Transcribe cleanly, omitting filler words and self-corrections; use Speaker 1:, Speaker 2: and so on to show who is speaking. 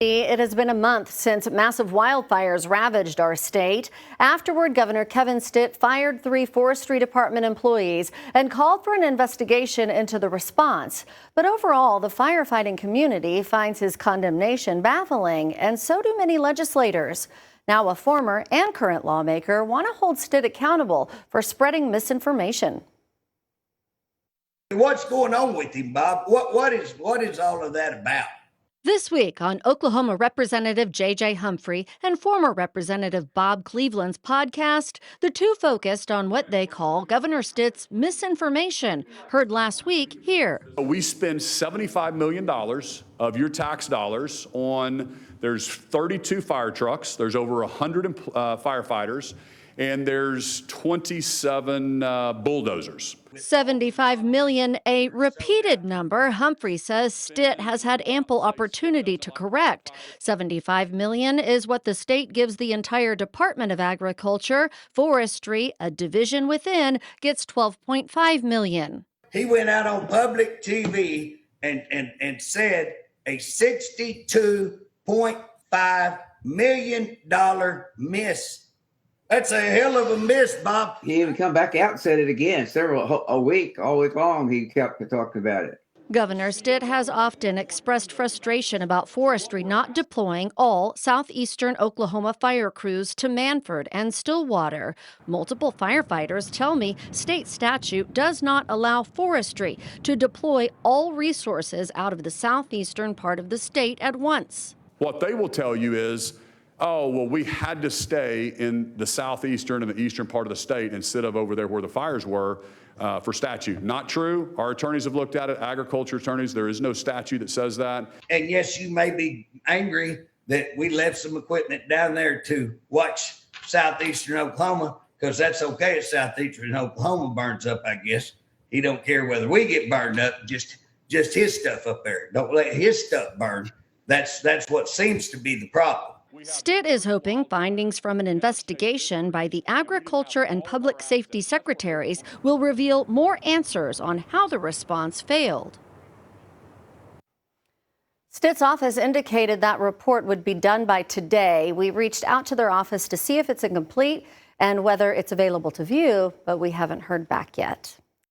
Speaker 1: It has been a month since massive wildfires ravaged our state. Afterward, Governor Stitt fired 3 forestry department employees and called for an investigation into the response. But overall, the firefighting community finds his condemnation baffling, and so do many legislators. Now, a former and current lawmaker want to hold Stitt accountable for spreading misinformation.
Speaker 2: What's going on with him, Bob? What is all of that about?
Speaker 1: This week on Oklahoma Representative J.J. Humphrey and former Representative Bob Cleveland's podcast, the two focused on what they call Governor Stitt's misinformation, heard last week here.
Speaker 3: We spend $75 million of your tax dollars on, there's 32 fire trucks, there's over 100 firefighters, and there's 27 bulldozers.
Speaker 1: 75 million, a repeated number Humphrey says Stitt has had ample opportunity to correct. 75 million is what the state gives the entire Department of Agriculture. Forestry, a division within, gets 12.5 million.
Speaker 2: He went out on public TV and said a $62.5 million miss. That's a hell of a miss, Bob.
Speaker 4: He even come back out and said it again a week, all week long. He kept talking about it.
Speaker 1: Governor Stitt has often expressed frustration about forestry not deploying all southeastern Oklahoma fire crews to Manford and Stillwater. Multiple firefighters tell me state statute does not allow forestry to deploy all resources out of the southeastern part of the state at once.
Speaker 3: What they will tell you is, oh, well, we had to stay in the southeastern and the eastern part of the state instead of over there where the fires were for statute. Not true. Our attorneys have looked at it, agriculture attorneys. There is no statute that says that.
Speaker 2: And yes, you may be angry that we left some equipment down there to watch southeastern Oklahoma, because that's okay if southeastern Oklahoma burns up, I guess. He don't care whether we get burned up, just his stuff up there. Don't let his stuff burn. That's what seems to be the problem.
Speaker 1: Stitt is hoping findings from an investigation by the Agriculture and Public Safety Secretaries will reveal more answers on how the response failed. Stitt's office indicated that report would be done by today. We reached out to their office to see if it's incomplete and whether it's available to view, but we haven't heard back yet.